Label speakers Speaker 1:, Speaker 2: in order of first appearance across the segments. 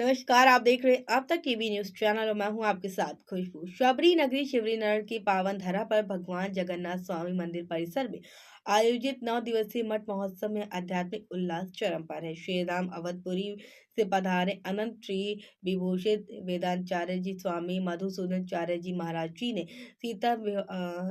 Speaker 1: नमस्कार, आप देख रहे हैं अब तक टीवी न्यूज चैनल और मैं हूं आपके साथ खुशबू। शबरी नगरी शिवरी नगर की पावन धरा पर भगवान जगन्नाथ स्वामी मंदिर परिसर में आयोजित 9 दिवसीय मठ महोत्सव में आध्यात्मिक उल्लास चरम पर है। श्री राम अवधपुरी से पधारे अनंत श्री विभूषित वेदांताचार्य जी स्वामी मधुसूदनाचार्य जी महाराज जी ने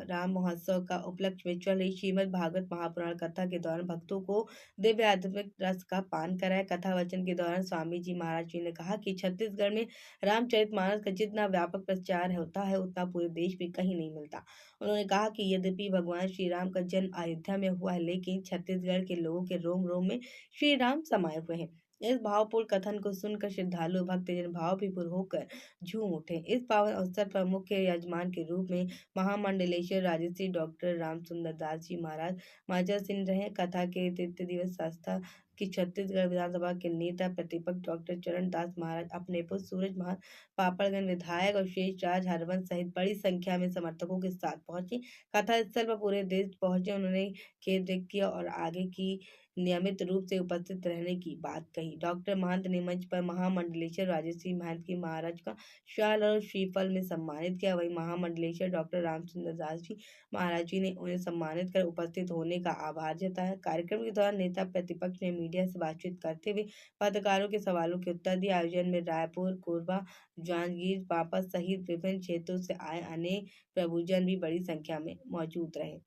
Speaker 1: राम महोत्सव का उपलक्ष्य में चल रही श्रीमद् भागवत महापुराण कथा के दौरान भक्तों को दिव्य आध्यात्मिक रस का पान कराया। कथा वचन के दौरान स्वामी जी महाराज जी ने कहा कि छत्तीसगढ़ में रामचरितमानस का जितना व्यापक प्रचार होता है उतना पूरे देश में कहीं नहीं मिलता। उन्होंने कहा कि यद्यपि भगवान श्री राम का जन्म अयोध्या में हुआ है, लेकिन छत्तीसगढ़ के लोगों के रोम रोम में श्री राम समाये हुए हैं। इस भावपूर्ण कथन को सुनकर श्रद्धालु भक्तजन भाव विभोर होकर झूम उठे। इस पावन अवसर पर मुख्य यजमान के रूप में महामंडलेश्वर राजश्री डॉक्टर रामसुंदर दास जी महाराज माजा सिंह रहे। कथा के तृतीय दिवस संस्था की छत्तीसगढ़ विधानसभा के नेता प्रतिपक्ष डॉक्टर चरण दास महाराज, अपने पुत्र सूरज महाराज, पापड़गंज विधायक और शेष राज हरवंश सहित बड़ी संख्या में समर्थकों के साथ पहुंचे। कथा स्थल पर पूरे देश पहुंचे उन्होंने खेत व्यक्त किया और आगे की नियमित रूप से उपस्थित रहने की बात कही। डॉक्टर महंत ने मंच पर महामंडलेश्वर राजश्री महंत की महाराज का शाल और श्रीफल में सम्मानित किया। वहीं महामंडलेश्वर डॉक्टर रामचंद्र दास जी महाराज जी ने उन्हें सम्मानित कर उपस्थित होने का आभार जताया। कार्यक्रम के दौरान नेता प्रतिपक्ष ने मीडिया से बातचीत करते हुए पत्रकारों के सवालों के उत्तर दिए। आयोजन में रायपुर, कोरबा, जांजगीर चांपा सहित विभिन्न क्षेत्रों से आए अनेक प्रभुजन भी बड़ी संख्या में मौजूद रहे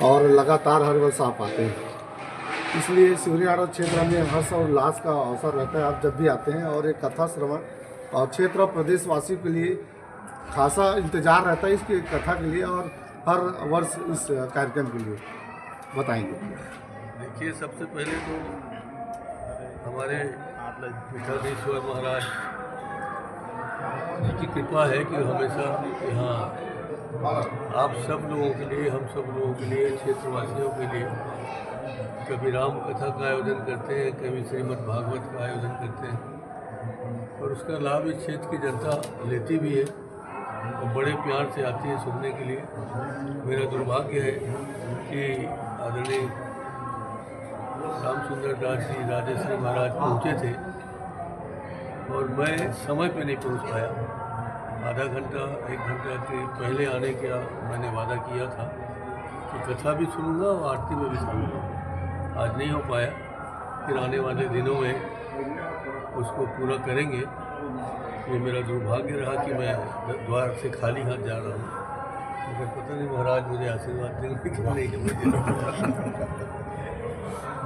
Speaker 2: और लगातार हर वर्ष आप आते हैं, इसलिए शिवरी नारायण क्षेत्र में हर्ष और उल्लास का अवसर रहता है। आप जब भी आते हैं और एक कथा श्रवण और क्षेत्र और प्रदेशवासियों के लिए खासा इंतजार रहता है इसकी कथा के लिए और हर वर्ष इस कार्यक्रम के लिए बताएंगे।
Speaker 3: देखिए, सबसे पहले तो हमारे विठलेश्वर महाराज की कृपा है कि हमेशा यहाँ आप सब लोगों के लिए, हम सब लोगों के लिए, क्षेत्रवासियों के लिए कभी राम कथा का आयोजन करते हैं, कभी श्रीमद् भागवत का आयोजन करते हैं और उसका लाभ इस क्षेत्र की जनता लेती भी है और बड़े प्यार से आती है सुनने के लिए। मेरा दुर्भाग्य है कि आदरणीय रामसुंदर दास जी राजश्री महाराज पहुँचे थे और मैं समय पे नहीं पहुँच पाया। आधा घंटा 1 घंटा के पहले आने का मैंने वादा किया था कि कथा भी सुनूंगा और आरती में भी सुनूंगा। आज नहीं हो पाया, फिर आने वाले दिनों में उसको पूरा करेंगे। ये मेरा दुर्भाग्य रहा कि मैं द्वार से खाली हाथ जा रहा हूँ, मगर पता नहीं महाराज मुझे आशीर्वाद देंगे कि नहीं मुझे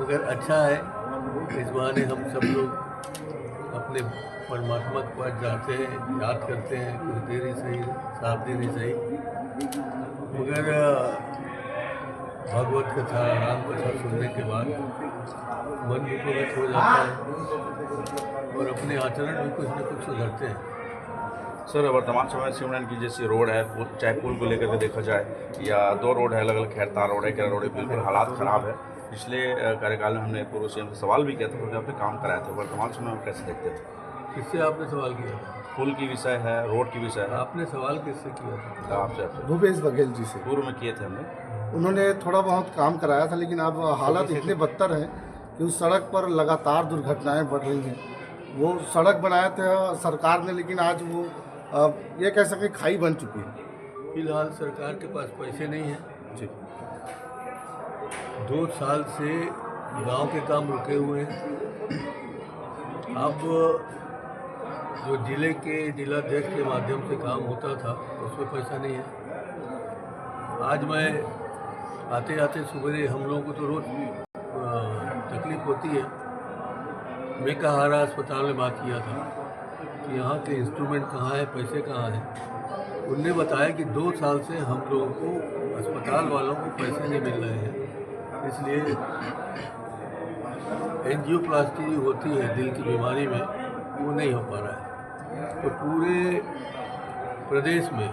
Speaker 3: मगर अच्छा है, इस बहाने हम सब लोग अपने परमात्मा के पास जाते हैं, याद करते हैं, कुछ देर ही सही, 7 दिन ही सही, मगर भागवत कथा, राम कथा सुनने के बाद मन भी पवित्र हो जाता है और अपने आचरण भी कुछ न कुछ सुधरते हैं।
Speaker 4: सर, वर्तमान समय शिवनारायण की जैसी रोड है, चाहे पुल को लेकर के देखा जाए या 2 रोड है अलग अलग, खैरतार रोड है, केरा रोड है, बिल्कुल हालात ख़राब है। पिछले कार्यकाल में हमने पूर्व सीएम से सवाल भी किया था, उन्होंने अपने काम कराया था। वर्तमान समय में कैसे देखते थे?
Speaker 3: किससे आपने सवाल किया था?
Speaker 4: पुल की विषय है, रोड की विषय है।
Speaker 3: आपने सवाल किससे किया था?
Speaker 4: आपसे
Speaker 2: भूपेश बघेल जी से
Speaker 4: पूर्व में किए थे हमने।
Speaker 2: उन्होंने थोड़ा बहुत काम कराया था, लेकिन अब हालात इतने बदतर हैं कि उस सड़क पर लगातार दुर्घटनाएं बढ़ रही हैं। वो सड़क बनाया था सरकार ने, लेकिन आज वो ये कह सकें खाई बन चुकी है।
Speaker 3: फिलहाल सरकार के पास पैसे नहीं हैं
Speaker 2: जी।
Speaker 3: 2 साल से गांव के काम रुके हुए हैं। अब जो जिलाध्यक्ष के माध्यम से काम होता था उसमें पैसा नहीं है। आज मैं आते आते सुबह हम लोगों को तो रोज़ तकलीफ होती है। मेकाहारा अस्पताल में बात किया था कि यहाँ के इंस्ट्रूमेंट कहाँ है, पैसे कहाँ हैं। उनने बताया कि 2 साल से हम लोगों को अस्पताल वालों को पैसे नहीं मिल रहे हैं, इसलिए एंजियोप्लास्टी जो होती है दिल की बीमारी में, वो नहीं हो पा रहा है। तो पूरे प्रदेश में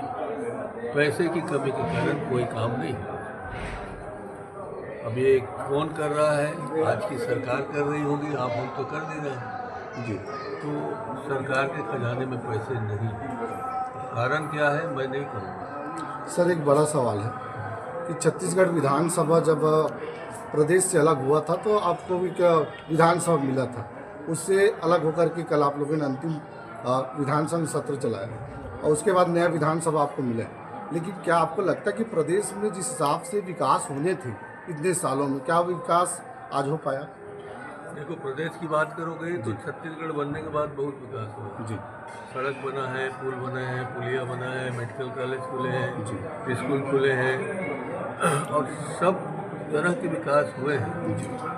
Speaker 3: पैसे की कमी के कारण कोई काम नहीं है। अब ये कौन कर रहा है? आज की सरकार कर रही होगी, आप हम तो कर नहीं रहे
Speaker 2: जी।
Speaker 3: तो सरकार के खजाने में पैसे नहीं। कारण क्या है मैं नहीं कहूँगा।
Speaker 2: सर, एक बड़ा सवाल है कि छत्तीसगढ़ विधानसभा जब प्रदेश से अलग हुआ था तो आपको भी क्या विधानसभा मिला था, उससे अलग होकर के कल आप लोगों ने अंतिम विधानसभा सत्र चलाया और उसके बाद नया विधानसभा आपको मिला। लेकिन क्या आपको लगता है कि प्रदेश में जिस हिसाब से विकास होने थे इतने सालों में, क्या विकास आज हो पाया?
Speaker 3: देखो, प्रदेश की बात करोगे तो छत्तीसगढ़ बनने के बाद बहुत विकास हुआ
Speaker 2: जी।
Speaker 3: सड़क बना है, पुल बना है, पुलिया बना है, मेडिकल कॉलेज खुले हैं,
Speaker 2: जी।
Speaker 3: स्कूल खुले हैं और सब तरह के विकास हुए हैं।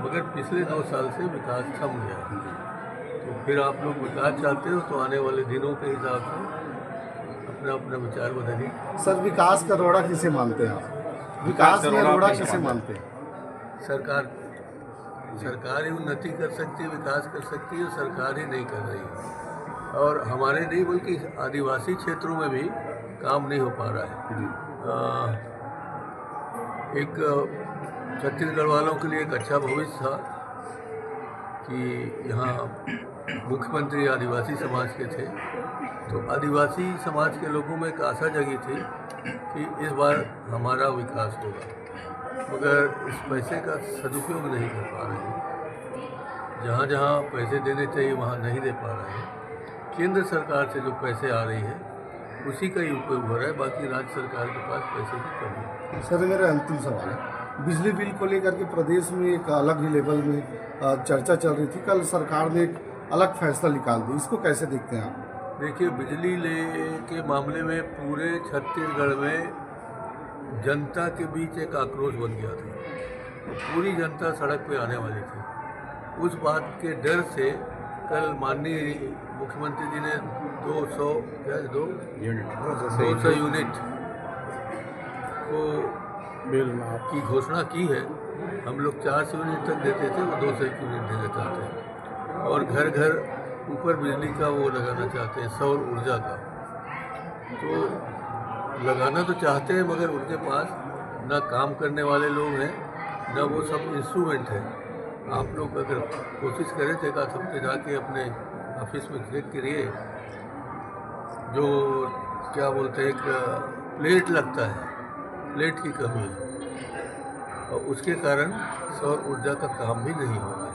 Speaker 3: मगर पिछले 2 साल से विकास थम गया। तो फिर आप लोग विकास चाहते हो तो आने वाले दिनों के हिसाब से अपना अपना विचार बदलिए।
Speaker 2: सर, विकास का रोड़ा किसे मानते हैं आप? विकास का रोड़ा किसे मानते हैं?
Speaker 3: सरकार ही उन्नति कर सकती है, विकास कर सकती है, सरकार ही नहीं कर रही है। और हमारे नहीं बल्कि आदिवासी क्षेत्रों में भी काम नहीं हो पा रहा है। एक छत्तीसगढ़ वालों के लिए एक अच्छा भविष्य था कि यहाँ मुख्यमंत्री आदिवासी समाज के थे, तो आदिवासी समाज के लोगों में एक आशा जगी थी कि इस बार हमारा विकास होगा, मगर इस पैसे का सदुपयोग नहीं कर पा रहे हैं। जहाँ जहाँ पैसे देने चाहिए वहाँ नहीं दे पा रहे हैं। केंद्र सरकार से जो पैसे आ रही है उसी का ही उपयोग हो रहा है, बाकी राज्य सरकार के पास पैसे की कमी है।
Speaker 2: सर, मेरा अंतिम सवाल है, बिजली बिल को लेकर के प्रदेश में एक अलग ही लेवल में चर्चा चल रही थी। कल सरकार ने एक अलग फैसला निकाल दी, इसको कैसे देखते हैं आप?
Speaker 3: देखिए, बिजली ले के मामले में पूरे छत्तीसगढ़ में जनता के बीच एक आक्रोश बन गया था। तो पूरी जनता सड़क पे आने वाली थी। उस बात के डर से कल माननीय मुख्यमंत्री जी ने 200 यूनिट को की घोषणा की है। हम लोग 400 यूनिट तक देते थे, वो 200 यूनिट देना चाहते हैं और घर घर ऊपर बिजली का वो लगाना चाहते हैं, सौर ऊर्जा का। तो लगाना तो चाहते हैं मगर उनके पास ना काम करने वाले लोग हैं, ना वो सब इंस्ट्रूमेंट है। आप लोग अगर कोशिश करें तो एक आध हफ्ते जाके अपने ऑफिस में चेक करिए, जो क्या बोलते हैं एक प्लेट लगता है, प्लेट की कमी है और उसके कारण सौर ऊर्जा का काम भी नहीं हो रहा है।